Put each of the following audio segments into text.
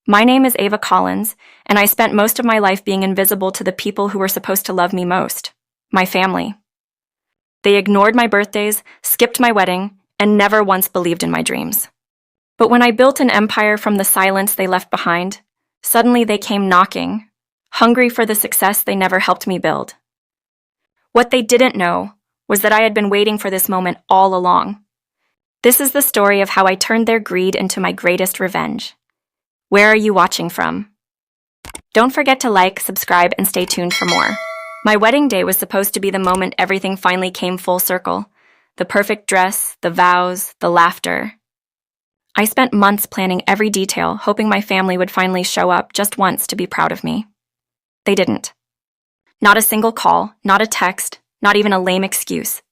My name is Ava Collins, and I spent most of my life being invisible to the people who were supposed to love me most, my family. They ignored my birthdays, skipped my wedding, and never once believed in my dreams. But when I built an empire from the silence they left behind, suddenly they came knocking, hungry for the success they never helped me build. What they didn't know was that I had been waiting for this moment all along. This is the story of how I turned their greed into my greatest revenge. Where are you watching from? Don't forget to like, subscribe, and stay tuned for more. My wedding day was supposed to be the moment everything finally came full circle. The perfect dress, the vows, the laughter. I spent months planning every detail, hoping my family would finally show up just once to be proud of me. They didn't. Not a single call, not a text, not even a lame excuse.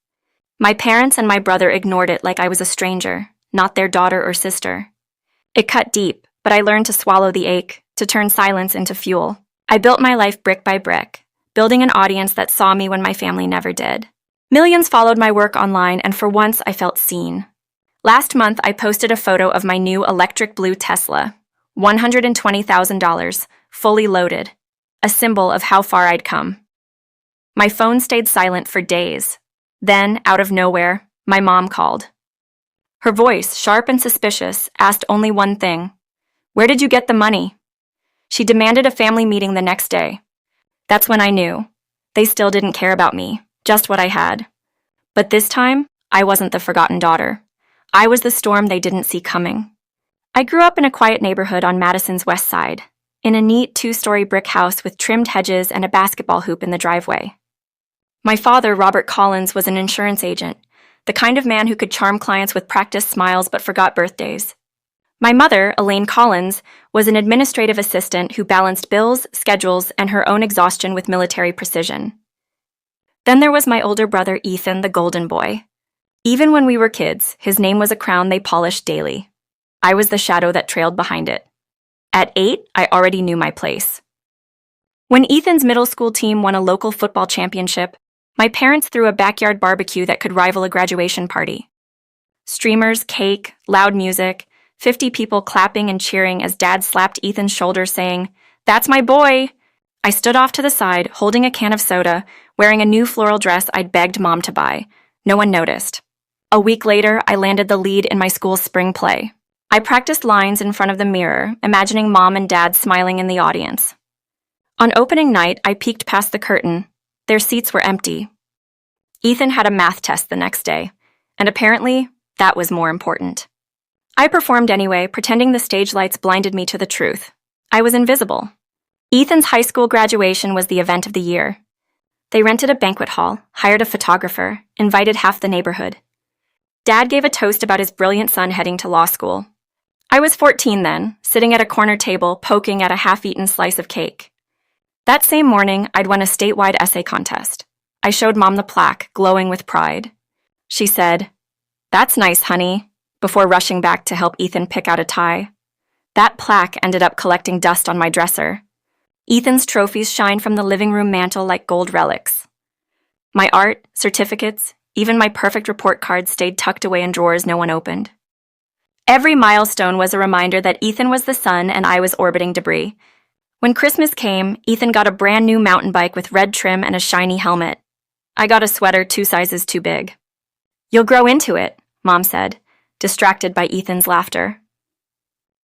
My parents and my brother ignored it like I was a stranger, not their daughter or sister. It cut deep, but I learned to swallow the ache, to turn silence into fuel. I built my life brick by brick, building an audience that saw me when my family never did. Millions followed my work online, and for once I felt seen. Last month, I posted a photo of my new electric blue Tesla, $120,000, fully loaded, a symbol of how far I'd come. My phone stayed silent for days. Then, out of nowhere, my mom called. Her voice, sharp and suspicious, asked only one thing. Where did you get the money? She demanded a family meeting the next day. That's when I knew. They still didn't care about me, just what I had. But this time, I wasn't the forgotten daughter. I was the storm they didn't see coming. I grew up in a quiet neighborhood on Madison's west side, in a neat 2-story brick house with trimmed hedges and a basketball hoop in the driveway. My father, Robert Collins, was an insurance agent, the kind of man who could charm clients with practiced smiles but forgot birthdays. My mother, Elaine Collins, was an administrative assistant who balanced bills, schedules, and her own exhaustion with military precision. Then there was my older brother, Ethan, the golden boy. Even when we were kids, his name was a crown they polished daily. I was the shadow that trailed behind it. At 8, I already knew my place. When Ethan's middle school team won a local football championship, my parents threw a backyard barbecue that could rival a graduation party. Streamers, cake, loud music, 50 people clapping and cheering as Dad slapped Ethan's shoulder saying, "That's my boy!" I stood off to the side, holding a can of soda, wearing a new floral dress I'd begged Mom to buy. No one noticed. A week later, I landed the lead in my school's spring play. I practiced lines in front of the mirror, imagining Mom and Dad smiling in the audience. On opening night, I peeked past the curtain. Their seats were empty. Ethan had a math test the next day, and apparently, that was more important. I performed anyway, pretending the stage lights blinded me to the truth. I was invisible. Ethan's high school graduation was the event of the year. They rented a banquet hall, hired a photographer, invited half the neighborhood. Dad gave a toast about his brilliant son heading to law school. I was 14 then, sitting at a corner table, poking at a half-eaten slice of cake. That same morning, I'd won a statewide essay contest. I showed Mom the plaque, glowing with pride. She said, "That's nice, honey," before rushing back to help Ethan pick out a tie. That plaque ended up collecting dust on my dresser. Ethan's trophies shine from the living room mantel like gold relics. My art, certificates, even my perfect report card stayed tucked away in drawers no one opened. Every milestone was a reminder that Ethan was the sun and I was orbiting debris. When Christmas came, Ethan got a brand new mountain bike with red trim and a shiny helmet. I got a sweater 2 sizes too big. "You'll grow into it," Mom said, distracted by Ethan's laughter.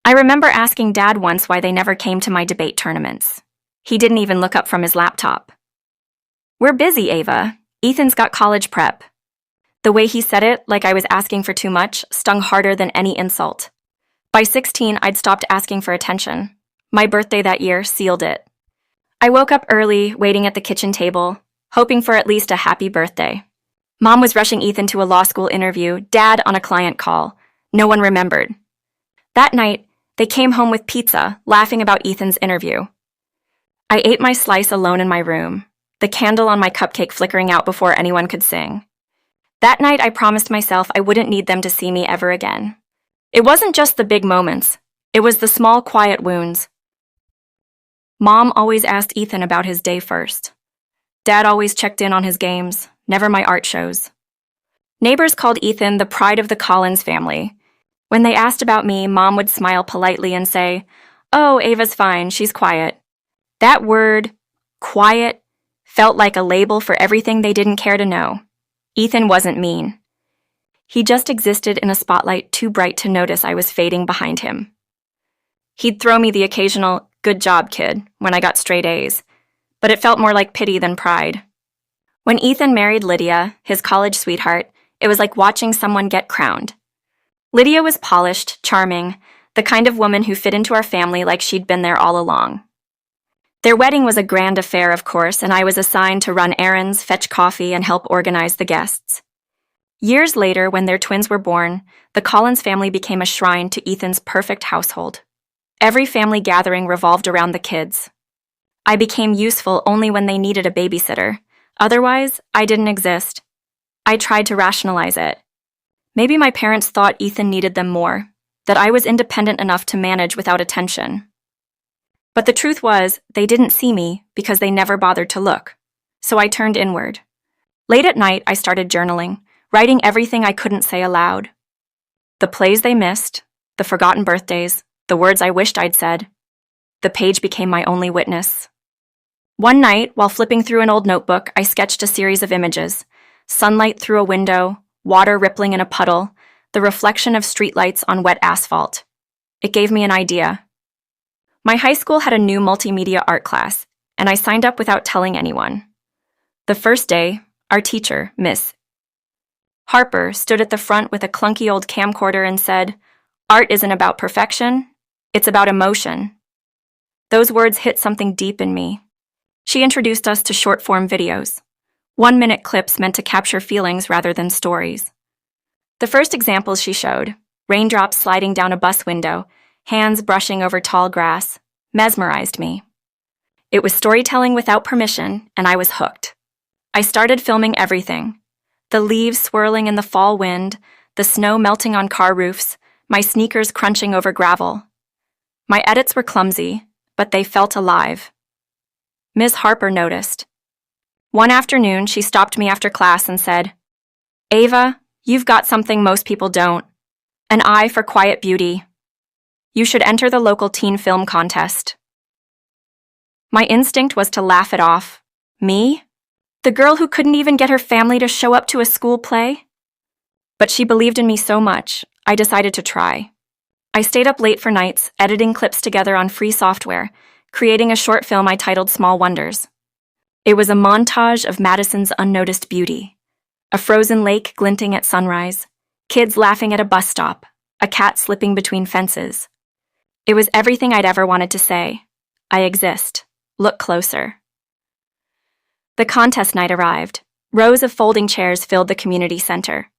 I remember asking Dad once why they never came to my debate tournaments. He didn't even look up from his laptop. "We're busy, Ava. Ethan's got college prep." The way he said it, like I was asking for too much, stung harder than any insult. By 16, I'd stopped asking for attention. My birthday that year sealed it. I woke up early, waiting at the kitchen table, hoping for at least a happy birthday. Mom was rushing Ethan to a law school interview, Dad on a client call. No one remembered. That night, they came home with pizza, laughing about Ethan's interview. I ate my slice alone in my room, the candle on my cupcake flickering out before anyone could sing. That night, I promised myself I wouldn't need them to see me ever again. It wasn't just the big moments. It was the small, quiet wounds. Mom always asked Ethan about his day first. Dad always checked in on his games, never my art shows. Neighbors called Ethan the pride of the Collins family. When they asked about me, Mom would smile politely and say, Oh, Ava's fine, she's quiet. That word, quiet, felt like a label for everything they didn't care to know. Ethan wasn't mean. He just existed in a spotlight too bright to notice I was fading behind him. He'd throw me the occasional, "Good job, kid," when I got straight A's, but it felt more like pity than pride. When Ethan married Lydia, his college sweetheart, it was like watching someone get crowned. Lydia was polished, charming, the kind of woman who fit into our family like she'd been there all along. Their wedding was a grand affair, of course, and I was assigned to run errands, fetch coffee, and help organize the guests. Years later, when their twins were born, the Collins family became a shrine to Ethan's perfect household. Every family gathering revolved around the kids. I became useful only when they needed a babysitter. Otherwise, I didn't exist. I tried to rationalize it. Maybe my parents thought Ethan needed them more, that I was independent enough to manage without attention. But the truth was, they didn't see me because they never bothered to look. So I turned inward. Late at night, I started journaling, writing everything I couldn't say aloud. The plays they missed, the forgotten birthdays, the words I wished I'd said. The page became my only witness. One night, while flipping through an old notebook, I sketched a series of images. Sunlight through a window, water rippling in a puddle, the reflection of streetlights on wet asphalt. It gave me an idea. My high school had a new multimedia art class, and I signed up without telling anyone. The first day, our teacher, Miss Harper, stood at the front with a clunky old camcorder and said, "Art isn't about perfection, it's about emotion." Those words hit something deep in me. She introduced us to short-form videos, 1-minute clips meant to capture feelings rather than stories. The first examples she showed, raindrops sliding down a bus window, hands brushing over tall grass, mesmerized me. It was storytelling without permission, and I was hooked. I started filming everything. The leaves swirling in the fall wind, the snow melting on car roofs, my sneakers crunching over gravel. My edits were clumsy, but they felt alive. Ms. Harper noticed. One afternoon, she stopped me after class and said, "Ava, you've got something most people don't. An eye for quiet beauty. You should enter the local teen film contest." My instinct was to laugh it off. Me? The girl who couldn't even get her family to show up to a school play? But she believed in me so much, I decided to try. I stayed up late for nights, editing clips together on free software, creating a short film I titled Small Wonders. It was a montage of Madison's unnoticed beauty. A frozen lake glinting at sunrise, kids laughing at a bus stop, a cat slipping between fences. It was everything I'd ever wanted to say. I exist. Look closer. The contest night arrived. Rows of folding chairs filled the community center.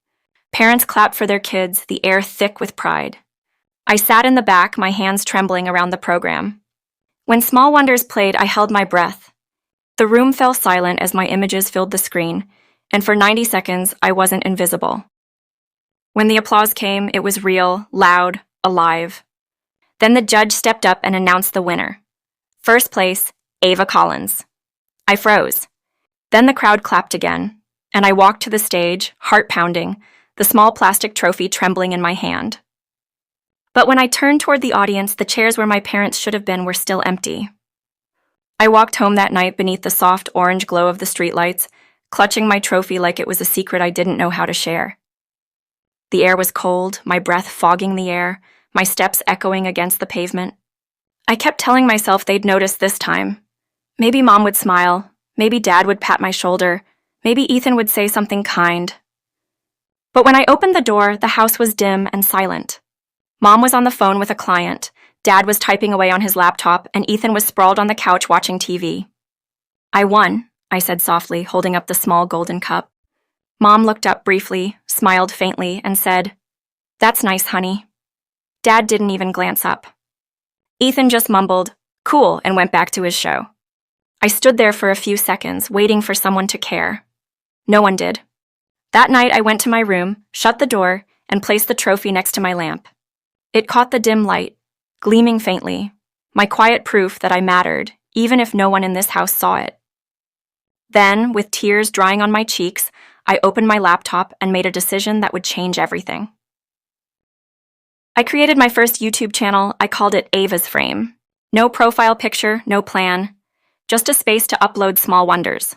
Parents clapped for their kids, the air thick with pride. I sat in the back, my hands trembling around the program. When Small Wonders played, I held my breath. The room fell silent as my images filled the screen, and for 90 seconds, I wasn't invisible. When the applause came, it was real, loud, alive. Then the judge stepped up and announced the winner. First place, Ava Collins. I froze. Then the crowd clapped again, and I walked to the stage, heart pounding, the small plastic trophy trembling in my hand. But when I turned toward the audience, the chairs where my parents should have been were still empty. I walked home that night beneath the soft orange glow of the streetlights, clutching my trophy like it was a secret I didn't know how to share. The air was cold, my breath fogging the air, my steps echoing against the pavement. I kept telling myself they'd notice this time. Maybe Mom would smile, maybe Dad would pat my shoulder, maybe Ethan would say something kind. But when I opened the door, the house was dim and silent. Mom was on the phone with a client, Dad was typing away on his laptop, and Ethan was sprawled on the couch watching TV. "I won," I said softly, holding up the small golden cup. Mom looked up briefly, smiled faintly, and said, "That's nice, honey." Dad didn't even glance up. Ethan just mumbled, "Cool," and went back to his show. I stood there for a few seconds, waiting for someone to care. No one did. That night, I went to my room, shut the door, and placed the trophy next to my lamp. It caught the dim light, gleaming faintly, my quiet proof that I mattered, even if no one in this house saw it. Then, with tears drying on my cheeks, I opened my laptop and made a decision that would change everything. I created my first YouTube channel. I called it Ava's Frame. No profile picture, no plan, just a space to upload small wonders.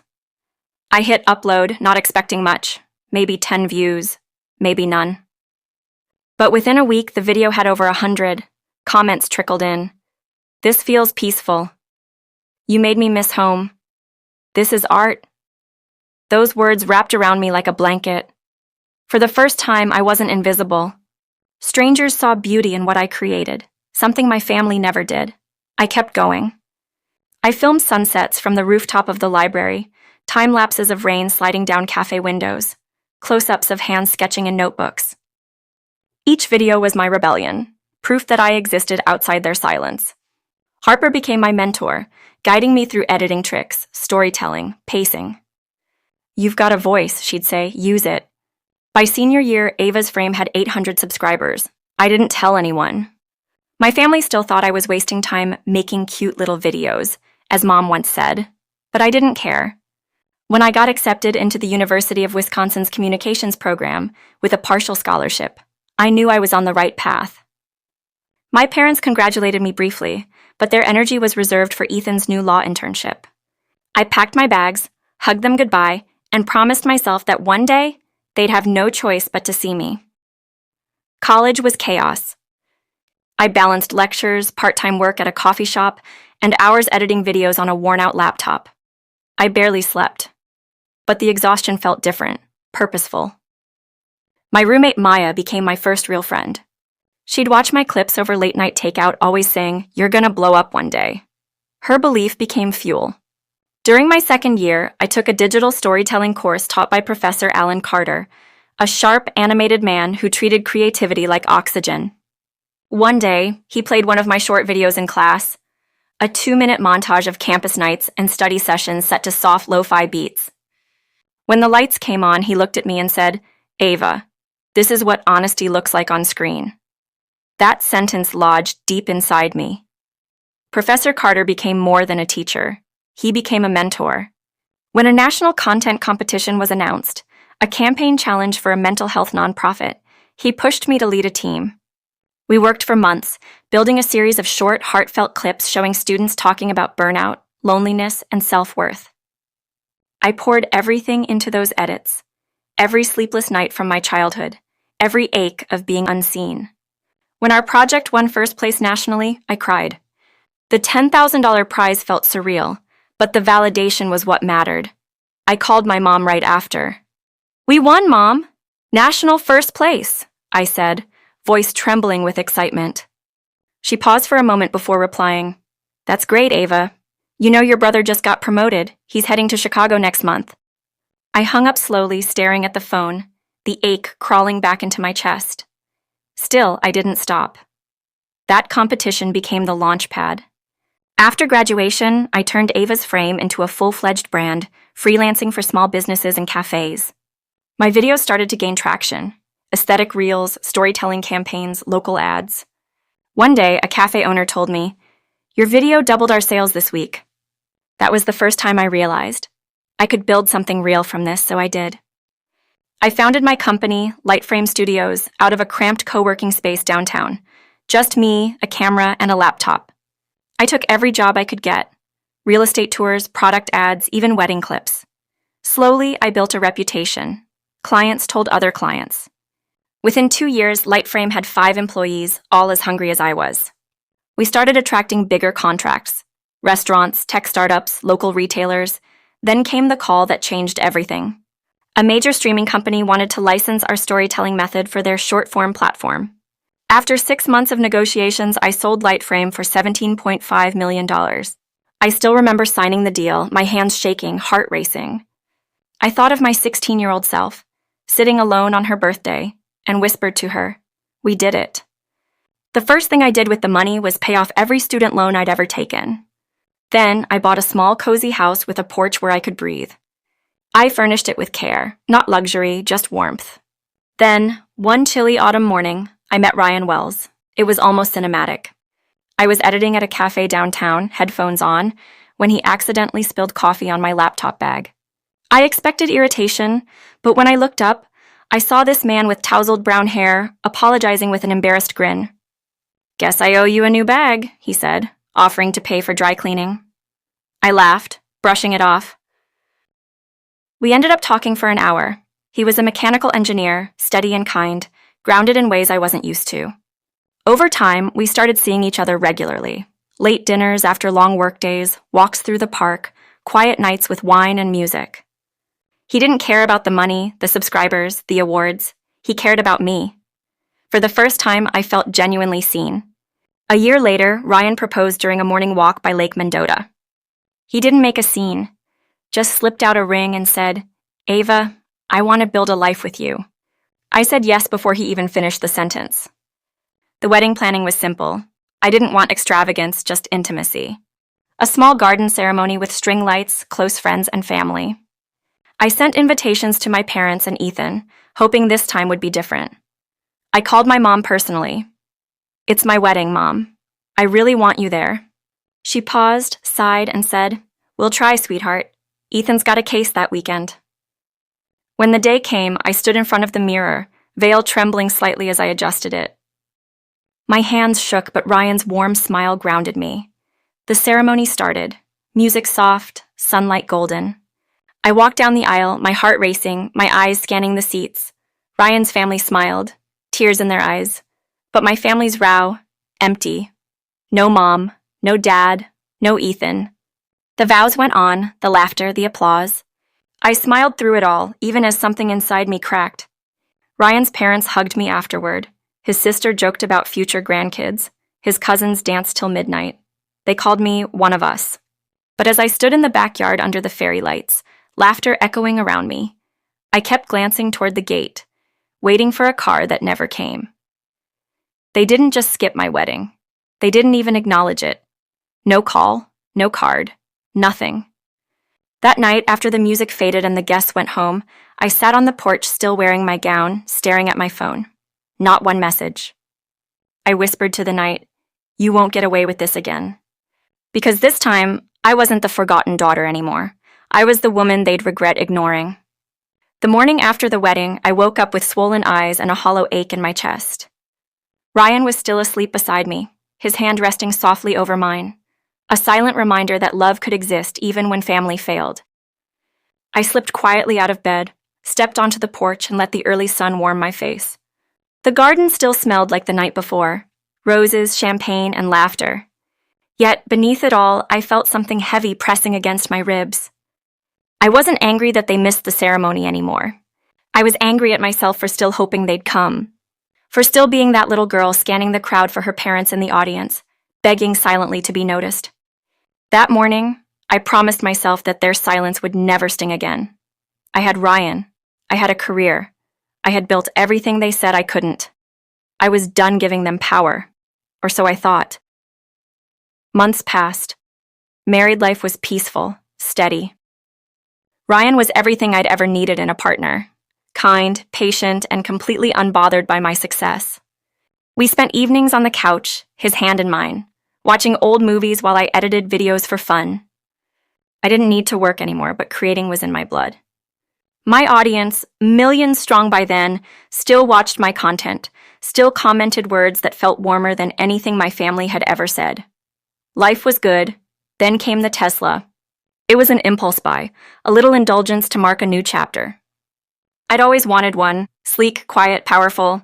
I hit upload, not expecting much, maybe 10 views, maybe none. But within a week, the video had over 100. Comments trickled in. This feels peaceful. You made me miss home. This is art. Those words wrapped around me like a blanket. For the first time, I wasn't invisible. Strangers saw beauty in what I created, something my family never did. I kept going. I filmed sunsets from the rooftop of the library, time-lapses of rain sliding down cafe windows, close-ups of hands sketching in notebooks. Each video was my rebellion, proof that I existed outside their silence. Harper became my mentor, guiding me through editing tricks, storytelling, pacing. You've got a voice, she'd say, use it. By senior year, Ava's Frame had 800 subscribers. I didn't tell anyone. My family still thought I was wasting time making cute little videos, as Mom once said, but I didn't care. When I got accepted into the University of Wisconsin's communications program with a partial scholarship, I knew I was on the right path. My parents congratulated me briefly, but their energy was reserved for Ethan's new law internship. I packed my bags, hugged them goodbye, and promised myself that one day, they'd have no choice but to see me. College was chaos. I balanced lectures, part-time work at a coffee shop, and hours editing videos on a worn-out laptop. I barely slept. But the exhaustion felt different, purposeful. My roommate Maya became my first real friend. She'd watch my clips over late-night takeout, always saying, "You're gonna blow up one day." Her belief became fuel. During my second year, I took a digital storytelling course taught by Professor Alan Carter, a sharp, animated man who treated creativity like oxygen. One day, he played one of my short videos in class, a 2-minute montage of campus nights and study sessions set to soft lo-fi beats. When the lights came on, he looked at me and said, "Ava, this is what honesty looks like on screen." That sentence lodged deep inside me. Professor Carter became more than a teacher. He became a mentor. When a national content competition was announced, a campaign challenge for a mental health nonprofit, he pushed me to lead a team. We worked for months, building a series of short, heartfelt clips showing students talking about burnout, loneliness, and self-worth. I poured everything into those edits, every sleepless night from my childhood, every ache of being unseen. When our project won first place nationally, I cried. The $10,000 prize felt surreal, but the validation was what mattered. I called my mom right after. "We won, Mom! National first place," I said, voice trembling with excitement. She paused for a moment before replying, "That's great, Ava. You know your brother just got promoted. He's heading to Chicago next month." I hung up slowly, staring at the phone, the ache crawling back into my chest. Still, I didn't stop. That competition became the launch pad. After graduation, I turned Ava's Frame into a full-fledged brand, freelancing for small businesses and cafes. My videos started to gain traction. Aesthetic reels, storytelling campaigns, local ads. One day, a cafe owner told me, "Your video doubled our sales this week." That was the first time I realized I could build something real from this, so I did. I founded my company, Lightframe Studios, out of a cramped co-working space downtown. Just me, a camera, and a laptop. I took every job I could get. Real estate tours, product ads, even wedding clips. Slowly, I built a reputation. Clients told other clients. Within 2 years, Lightframe had 5 employees, all as hungry as I was. We started attracting bigger contracts. Restaurants, tech startups, local retailers. Then came the call that changed everything. A major streaming company wanted to license our storytelling method for their short-form platform. After 6 months of negotiations, I sold Lightframe for $17.5 million. I still remember signing the deal, my hands shaking, heart racing. I thought of my 16-year-old self, sitting alone on her birthday, and whispered to her, "We did it." The first thing I did with the money was pay off every student loan I'd ever taken. Then I bought a small, cozy house with a porch where I could breathe. I furnished it with care, not luxury, just warmth. Then, one chilly autumn morning, I met Ryan Wells. It was almost cinematic. I was editing at a cafe downtown, headphones on, when he accidentally spilled coffee on my laptop bag. I expected irritation, but when I looked up, I saw this man with tousled brown hair, apologizing with an embarrassed grin. "Guess I owe you a new bag," he said, offering to pay for dry cleaning. I laughed, brushing it off. We ended up talking for an hour. He was a mechanical engineer, steady and kind, grounded in ways I wasn't used to. Over time, we started seeing each other regularly. Late dinners after long workdays, walks through the park, quiet nights with wine and music. He didn't care about the money, the subscribers, the awards. He cared about me. For the first time, I felt genuinely seen. A year later, Ryan proposed during a morning walk by Lake Mendota. He didn't make a scene, just slipped out a ring and said, "Ava, I want to build a life with you." I said yes before he even finished the sentence. The wedding planning was simple. I didn't want extravagance, just intimacy. A small garden ceremony with string lights, close friends, and family. I sent invitations to my parents and Ethan, hoping this time would be different. I called my mom personally. "It's my wedding, Mom. I really want you there." She paused, sighed, and said, "We'll try, sweetheart. Ethan's got a case that weekend." When the day came, I stood in front of the mirror, veil trembling slightly as I adjusted it. My hands shook, but Ryan's warm smile grounded me. The ceremony started, music soft, sunlight golden. I walked down the aisle, my heart racing, my eyes scanning the seats. Ryan's family smiled, tears in their eyes. But my family's row, empty. No mom, no dad, no Ethan. The vows went on, the laughter, the applause. I smiled through it all, even as something inside me cracked. Ryan's parents hugged me afterward. His sister joked about future grandkids. His cousins danced till midnight. They called me one of us. But as I stood in the backyard under the fairy lights, laughter echoing around me, I kept glancing toward the gate, waiting for a car that never came. They didn't just skip my wedding. They didn't even acknowledge it. No call, no card, nothing. That night, after the music faded and the guests went home, I sat on the porch still wearing my gown, staring at my phone. Not one message. I whispered to the night, "You won't get away with this again." Because this time, I wasn't the forgotten daughter anymore. I was the woman they'd regret ignoring. The morning after the wedding, I woke up with swollen eyes and a hollow ache in my chest. Ryan was still asleep beside me, his hand resting softly over mine, a silent reminder that love could exist even when family failed. I slipped quietly out of bed, stepped onto the porch, and let the early sun warm my face. The garden still smelled like the night before, roses, champagne, and laughter. Yet, beneath it all, I felt something heavy pressing against my ribs. I wasn't angry that they missed the ceremony anymore. I was angry at myself for still hoping they'd come, for still being that little girl scanning the crowd for her parents in the audience, begging silently to be noticed. That morning, I promised myself that their silence would never sting again. I had Ryan. I had a career. I had built everything they said I couldn't. I was done giving them power, or so I thought. Months passed. Married life was peaceful, steady. Ryan was everything I'd ever needed in a partner. Kind, patient, and completely unbothered by my success. We spent evenings on the couch, his hand in mine, watching old movies while I edited videos for fun. I didn't need to work anymore, but creating was in my blood. My audience, millions strong by then, still watched my content, still commented words that felt warmer than anything my family had ever said. Life was good. Then came the Tesla. It was an impulse buy, a little indulgence to mark a new chapter. I'd always wanted one, sleek, quiet, powerful,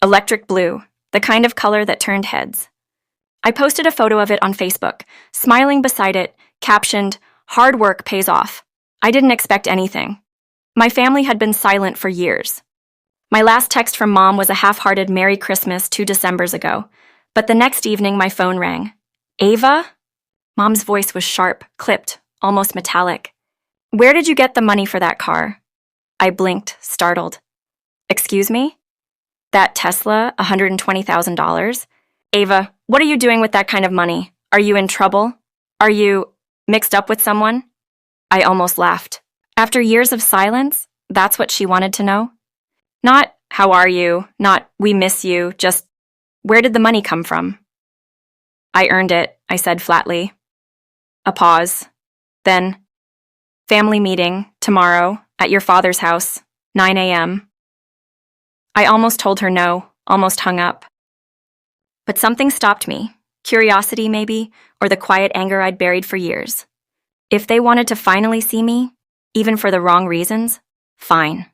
electric blue, the kind of color that turned heads. I posted a photo of it on Facebook, smiling beside it, captioned, "Hard work pays off." I didn't expect anything. My family had been silent for years. My last text from Mom was a half-hearted Merry Christmas 2 Decembers ago, but the next evening my phone rang. "Ava?" Mom's voice was sharp, clipped, almost metallic. "Where did you get the money for that car?" I blinked, startled. "Excuse me? That Tesla, $120,000? Ava, what are you doing with that kind of money? Are you in trouble? Are you mixed up with someone?" I almost laughed. After years of silence, that's what she wanted to know? Not, "How are you?" Not, "We miss you," just, "Where did the money come from?" "I earned it," I said flatly. A pause. Then, "Family meeting, tomorrow, at your father's house, 9 a.m. I almost told her no, almost hung up. But something stopped me. Curiosity, maybe, or the quiet anger I'd buried for years. If they wanted to finally see me, even for the wrong reasons, fine.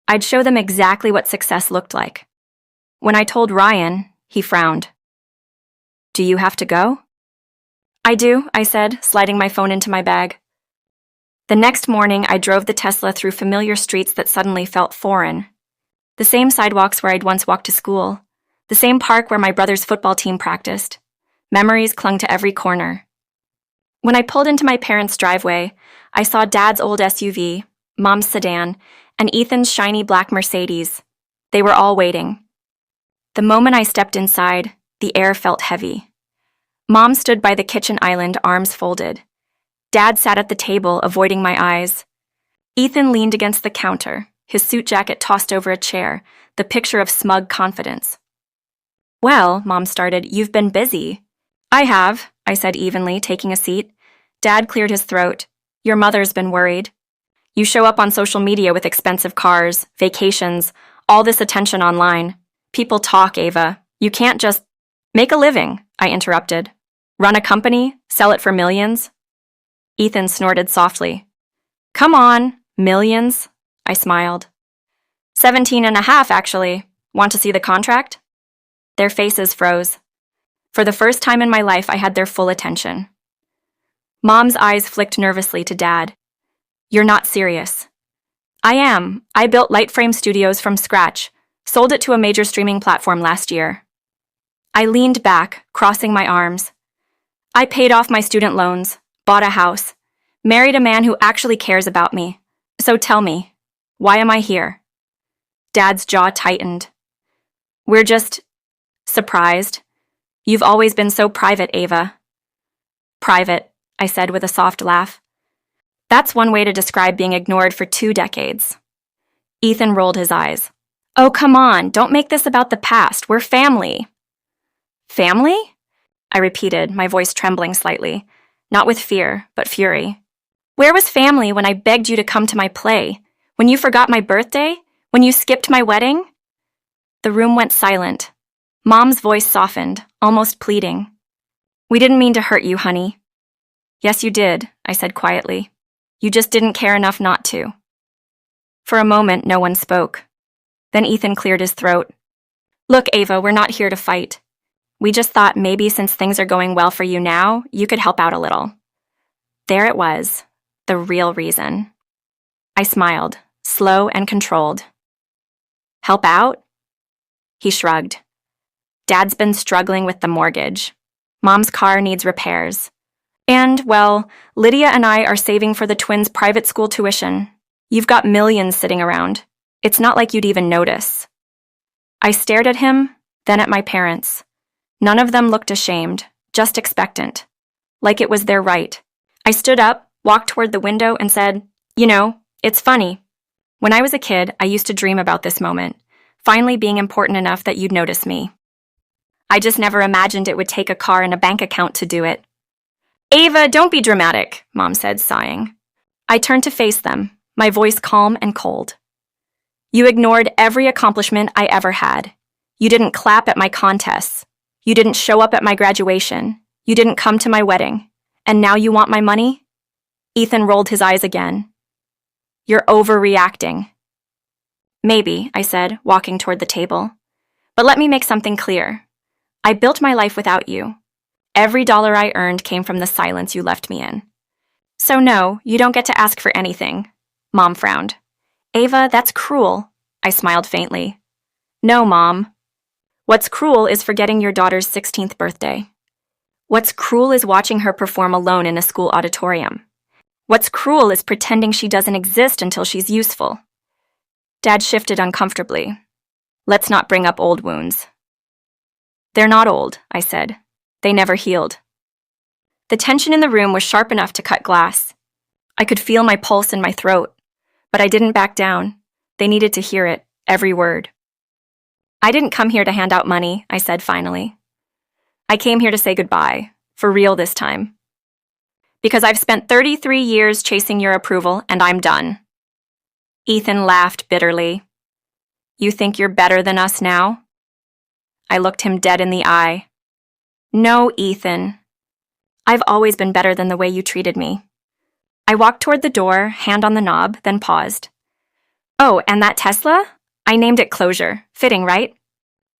I'd show them exactly what success looked like. When I told Ryan, he frowned. "Do you have to go?" "I do," I said, sliding my phone into my bag. The next morning, I drove the Tesla through familiar streets that suddenly felt foreign. The same sidewalks where I'd once walked to school. The same park where my brother's football team practiced. Memories clung to every corner. When I pulled into my parents' driveway, I saw Dad's old SUV, Mom's sedan, and Ethan's shiny black Mercedes. They were all waiting. The moment I stepped inside, the air felt heavy. Mom stood by the kitchen island, arms folded. Dad sat at the table, avoiding my eyes. Ethan leaned against the counter, his suit jacket tossed over a chair, the picture of smug confidence. "Well," Mom started, "you've been busy." "I have," I said evenly, taking a seat. Dad cleared his throat. "Your mother's been worried. You show up on social media with expensive cars, vacations, all this attention online. People talk, Ava. You can't just make a living," I interrupted. "Run a company, sell it for millions?" Ethan snorted softly. "Come on, millions?" I smiled. 17.5, actually. Want to see the contract? Their faces froze. For the first time in my life, I had their full attention. Mom's eyes flicked nervously to Dad. "You're not serious." "I am. I built Lightframe Studios from scratch, sold it to a major streaming platform last year." I leaned back, crossing my arms. "I paid off my student loans, bought a house, married a man who actually cares about me. So tell me, why am I here?" Dad's jaw tightened. "We're just surprised. You've always been so private, Ava." "Private," I said with a soft laugh. "That's one way to describe being ignored for 2 decades. Ethan rolled his eyes. "Oh, come on, don't make this about the past. We're family." "Family?" I repeated, my voice trembling slightly, not with fear, but fury. "Where was family when I begged you to come to my play? When you forgot my birthday? When you skipped my wedding?" The room went silent. Mom's voice softened, almost pleading. "We didn't mean to hurt you, honey." "Yes, you did," I said quietly. "You just didn't care enough not to." For a moment, no one spoke. Then Ethan cleared his throat. "Look, Ava, we're not here to fight. We just thought maybe since things are going well for you now, you could help out a little." There it was, the real reason. I smiled, slow and controlled. "Help out?" He shrugged. "Dad's been struggling with the mortgage. Mom's car needs repairs. And, well, Lydia and I are saving for the twins' private school tuition. You've got millions sitting around. It's not like you'd even notice." I stared at him, then at my parents. None of them looked ashamed, just expectant, like it was their right. I stood up, walked toward the window, and said, "You know, it's funny. When I was a kid, I used to dream about this moment, finally being important enough that you'd notice me. I just never imagined it would take a car and a bank account to do it." "Ava, don't be dramatic," Mom said, sighing. I turned to face them, my voice calm and cold. "You ignored every accomplishment I ever had. You didn't clap at my contests. You didn't show up at my graduation. You didn't come to my wedding. And now you want my money?" Ethan rolled his eyes again. "You're overreacting." "Maybe," I said, walking toward the table. "But let me make something clear. I built my life without you. Every dollar I earned came from the silence you left me in. So no, you don't get to ask for anything." Mom frowned. "Ava, that's cruel." I smiled faintly. "No, Mom. What's cruel is forgetting your daughter's 16th birthday. What's cruel is watching her perform alone in a school auditorium. What's cruel is pretending she doesn't exist until she's useful." Dad shifted uncomfortably. "Let's not bring up old wounds." "They're not old," I said. "They never healed." The tension in the room was sharp enough to cut glass. I could feel my pulse in my throat, but I didn't back down. They needed to hear it, every word. "I didn't come here to hand out money," I said finally. "I came here to say goodbye, for real this time. Because I've spent 33 years chasing your approval, and I'm done." Ethan laughed bitterly. "You think you're better than us now?" I looked him dead in the eye. No, Ethan. I've always been better than the way you treated me. I walked toward the door, hand on the knob, then paused. Oh, and that Tesla? I named it Closure. Fitting, right?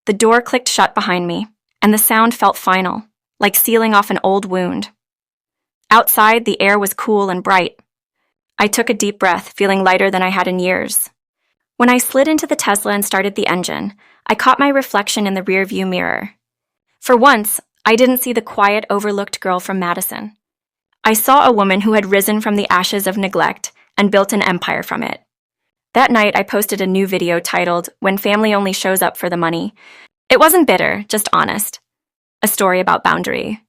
The door clicked shut behind me, and the sound felt final, like sealing off an old wound. Outside, the air was cool and bright. I took a deep breath, feeling lighter than I had in years. When I slid into the Tesla and started the engine, I caught my reflection in the rearview mirror. For once, I didn't see the quiet, overlooked girl from Madison. I saw a woman who had risen from the ashes of neglect and built an empire from it. That night, I posted a new video titled, "When Family Only Shows Up for the Money." It wasn't bitter, just honest. A story about boundary.